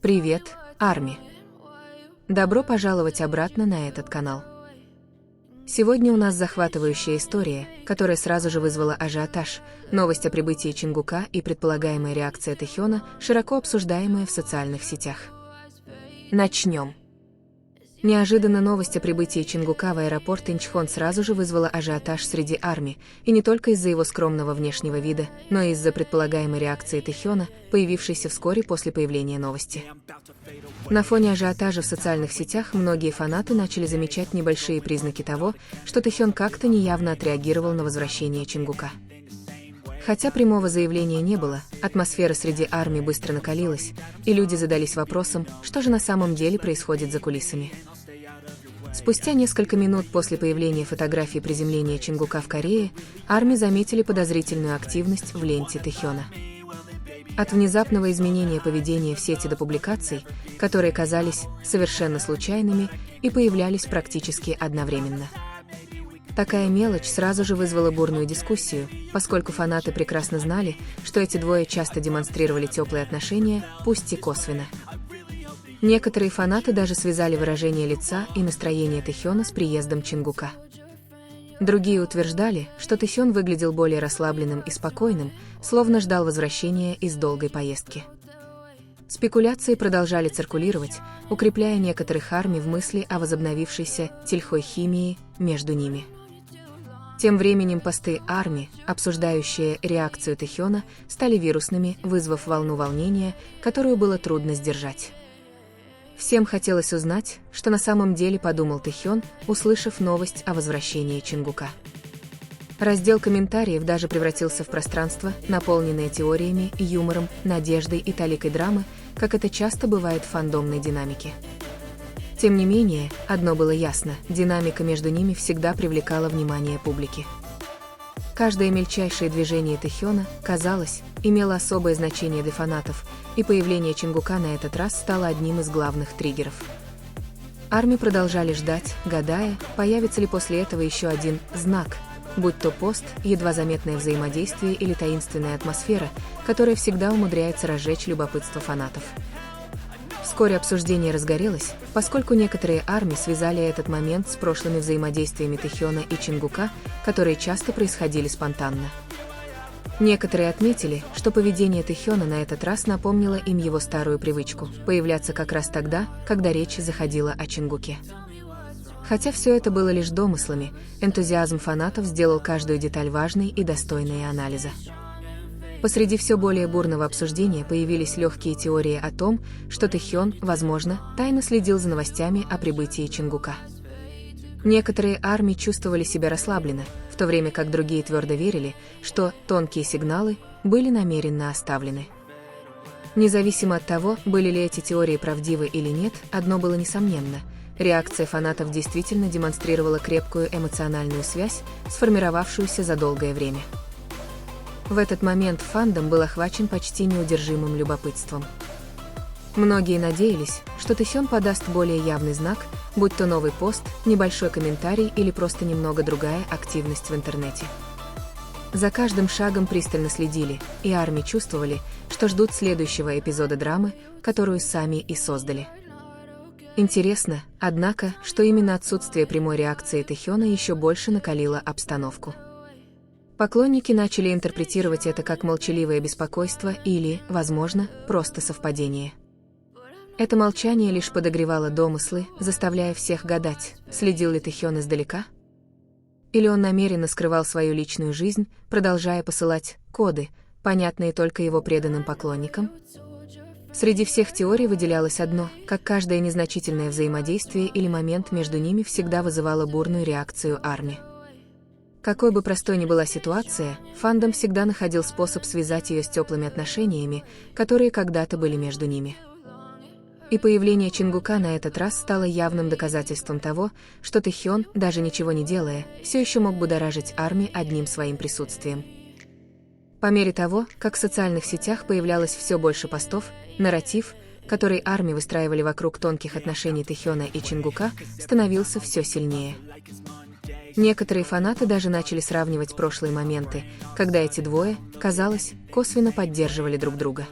Привет, Арми. Добро пожаловать обратно на этот канал. Сегодня у нас захватывающая история, которая сразу же вызвала ажиотаж, новость о прибытии Чингука и предполагаемая реакция Тэхёна, широко обсуждаемая в социальных сетях. Начнем. Неожиданно новость о прибытии Чингука в аэропорт Инчхон сразу же вызвала ажиотаж среди армии, и не только из-за его скромного внешнего вида, но и из-за предполагаемой реакции Тэхёна, появившейся вскоре после появления новости. На фоне ажиотажа в социальных сетях многие фанаты начали замечать небольшие признаки того, что Тэхён как-то неявно отреагировал на возвращение Чингука. Хотя прямого заявления не было, атмосфера среди армии быстро накалилась, и люди задались вопросом, что же на самом деле происходит за кулисами. Спустя несколько минут после появления фотографии приземления Чингука в Корее, армии заметили подозрительную активность в ленте Тэхёна. От внезапного изменения поведения в сети до публикаций, которые казались совершенно случайными и появлялись практически одновременно. Такая мелочь сразу же вызвала бурную дискуссию, поскольку фанаты прекрасно знали, что эти двое часто демонстрировали теплые отношения, пусть и косвенно. Некоторые фанаты даже связали выражение лица и настроение Тэхёна с приездом Чингука. Другие утверждали, что Тэхён выглядел более расслабленным и спокойным, словно ждал возвращения из долгой поездки. Спекуляции продолжали циркулировать, укрепляя некоторых армий в мысли о возобновившейся тильхой химии между ними. Тем временем посты армии, обсуждающие реакцию Тэхёна, стали вирусными, вызвав волну волнения, которую было трудно сдержать. Всем хотелось узнать, что на самом деле подумал Тэхён, услышав новость о возвращении Чингука. Раздел комментариев даже превратился в пространство, наполненное теориями, юмором, надеждой и таликой драмы, как это часто бывает в фандомной динамике. Тем не менее, одно было ясно – динамика между ними всегда привлекала внимание публики. Каждое мельчайшее движение Тэхёна, казалось, имело особое значение для фанатов, и появление Чингука на этот раз стало одним из главных триггеров. Армии продолжали ждать, гадая, появится ли после этого еще один знак, будь то пост, едва заметное взаимодействие или таинственная атмосфера, которая всегда умудряется разжечь любопытство фанатов. Вскоре обсуждение разгорелось, поскольку некоторые армии связали этот момент с прошлыми взаимодействиями Тэхёна и Чингука, которые часто происходили спонтанно. Некоторые отметили, что поведение Тэхёна на этот раз напомнило им его старую привычку – появляться как раз тогда, когда речь заходила о Чингуке. Хотя все это было лишь домыслами, энтузиазм фанатов сделал каждую деталь важной и достойной анализа. Посреди все более бурного обсуждения появились легкие теории о том, что Тэхён, возможно, тайно следил за новостями о прибытии Чингука. Некоторые армии чувствовали себя расслабленно, в то время как другие твердо верили, что тонкие сигналы были намеренно оставлены. Независимо от того, были ли эти теории правдивы или нет, одно было несомненно – реакция фанатов действительно демонстрировала крепкую эмоциональную связь, сформировавшуюся за долгое время. В этот момент фандом был охвачен почти неудержимым любопытством. Многие надеялись, что Тэхён подаст более явный знак, будь то новый пост, небольшой комментарий или просто немного другая активность в интернете. За каждым шагом пристально следили, и армии чувствовали, что ждут следующего эпизода драмы, которую сами и создали. Интересно, однако, что именно отсутствие прямой реакции Тэхёна еще больше накалило обстановку. Поклонники начали интерпретировать это как молчаливое беспокойство или, возможно, просто совпадение. Это молчание лишь подогревало домыслы, заставляя всех гадать, следил ли Тэхён издалека? Или он намеренно скрывал свою личную жизнь, продолжая посылать коды, понятные только его преданным поклонникам? Среди всех теорий выделялось одно, как каждое незначительное взаимодействие или момент между ними всегда вызывало бурную реакцию армии. Какой бы простой ни была ситуация, фандом всегда находил способ связать ее с теплыми отношениями, которые когда-то были между ними. И появление Чингука на этот раз стало явным доказательством того, что Тэхён, даже ничего не делая, все еще мог будоражить армию одним своим присутствием. По мере того, как в социальных сетях появлялось все больше постов, нарратив, который армии выстраивали вокруг тонких отношений Тэхёна и Чингука, становился все сильнее. Некоторые фанаты даже начали сравнивать прошлые моменты, когда эти двое, казалось, косвенно поддерживали друг друга.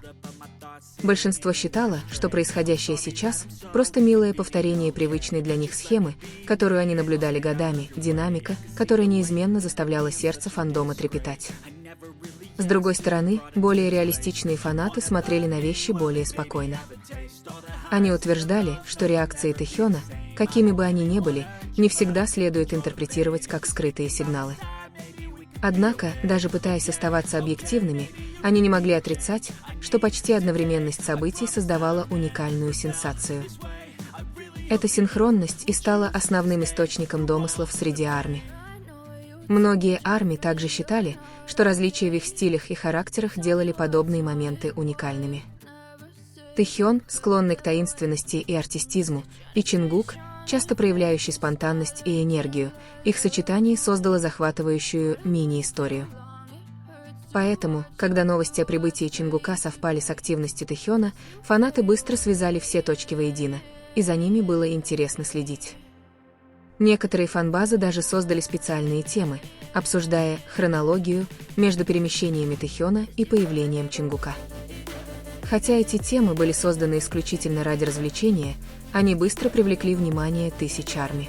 Большинство считало, что происходящее сейчас – просто милое повторение привычной для них схемы, которую они наблюдали годами, динамика, которая неизменно заставляла сердце фандома трепетать. С другой стороны, более реалистичные фанаты смотрели на вещи более спокойно. Они утверждали, что реакции Тэхёна, какими бы они ни были, не всегда следует интерпретировать как скрытые сигналы. Однако, даже пытаясь оставаться объективными, они не могли отрицать, что почти одновременность событий создавала уникальную сенсацию. Эта синхронность и стала основным источником домыслов среди ARMY. Многие ARMY также считали, что различия в их стилях и характерах делали подобные моменты уникальными. Тэхён, склонный к таинственности и артистизму, и Чингук, часто проявляющий спонтанность и энергию, их сочетание создало захватывающую мини-историю. Поэтому, когда новости о прибытии Чингука совпали с активностью Тэхёна, фанаты быстро связали все точки воедино, и за ними было интересно следить. Некоторые фанбазы даже создали специальные темы, обсуждая хронологию между перемещениями Тэхёна и появлением Чингука. Хотя эти темы были созданы исключительно ради развлечения, они быстро привлекли внимание тысяч ARMY.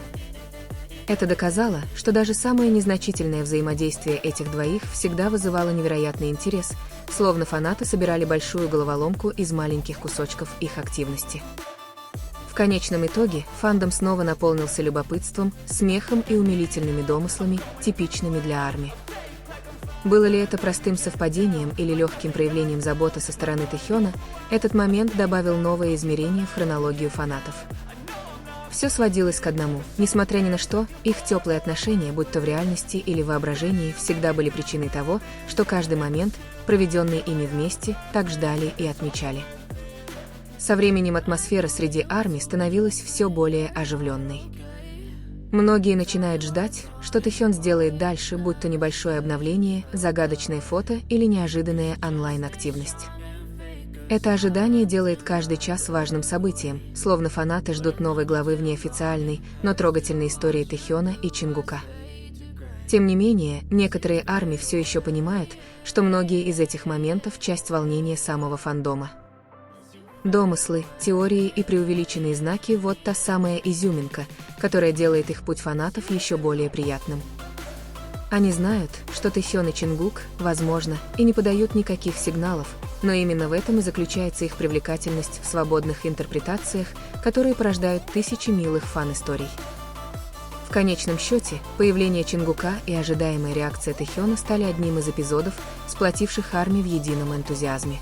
Это доказало, что даже самое незначительное взаимодействие этих двоих всегда вызывало невероятный интерес, словно фанаты собирали большую головоломку из маленьких кусочков их активности. В конечном итоге фандом снова наполнился любопытством, смехом и умилительными домыслами, типичными для ARMY. Было ли это простым совпадением или легким проявлением заботы со стороны Тэхёна, этот момент добавил новое измерение в хронологию фанатов. Все сводилось к одному: несмотря ни на что, их теплые отношения, будь то в реальности или воображении, всегда были причиной того, что каждый момент, проведенный ими вместе, так ждали и отмечали. Со временем атмосфера среди ARMY становилась все более оживленной. Многие начинают ждать, что Тэхён сделает дальше, будь то небольшое обновление, загадочное фото или неожиданная онлайн-активность. Это ожидание делает каждый час важным событием, словно фанаты ждут новой главы в неофициальной, но трогательной истории Тэхёна и Чингука. Тем не менее, некоторые ARMY все еще понимают, что многие из этих моментов – часть волнения самого фандома. Домыслы, теории и преувеличенные знаки – вот та самая изюминка, которая делает их путь фанатов еще более приятным. Они знают, что Тэхён и Чингук, возможно, и не подают никаких сигналов, но именно в этом и заключается их привлекательность в свободных интерпретациях, которые порождают тысячи милых фан-историй. В конечном счете, появление Чингука и ожидаемая реакция Тэхёна стали одним из эпизодов, сплотивших ARMY в едином энтузиазме.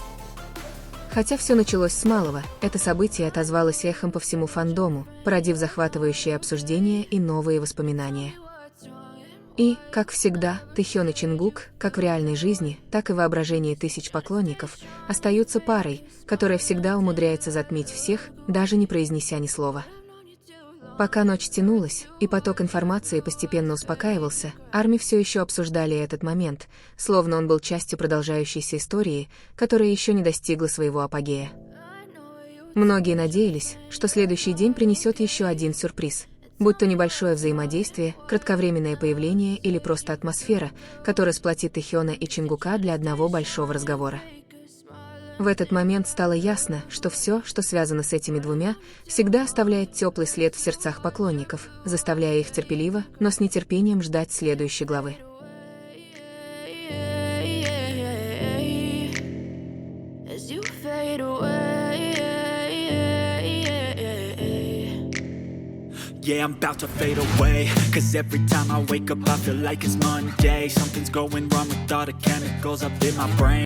Хотя все началось с малого, это событие отозвалось эхом по всему фандому, породив захватывающие обсуждения и новые воспоминания. И, как всегда, Тэхён и Чингук, как в реальной жизни, так и в воображении тысяч поклонников, остаются парой, которая всегда умудряется затмить всех, даже не произнеся ни слова. Пока ночь тянулась, и поток информации постепенно успокаивался, ARMY все еще обсуждали этот момент, словно он был частью продолжающейся истории, которая еще не достигла своего апогея. Многие надеялись, что следующий день принесет еще один сюрприз, будь то небольшое взаимодействие, кратковременное появление или просто атмосфера, которая сплотит Тэхёна и Чингука для одного большого разговора. В этот момент стало ясно, что все, что связано с этими двумя, всегда оставляет теплый след в сердцах поклонников, заставляя их терпеливо, но с нетерпением ждать следующей главы. Yeah, I'm about to fade away, cause every time I wake up I feel like it's Monday. Something's going wrong with all the chemicals up in my brain.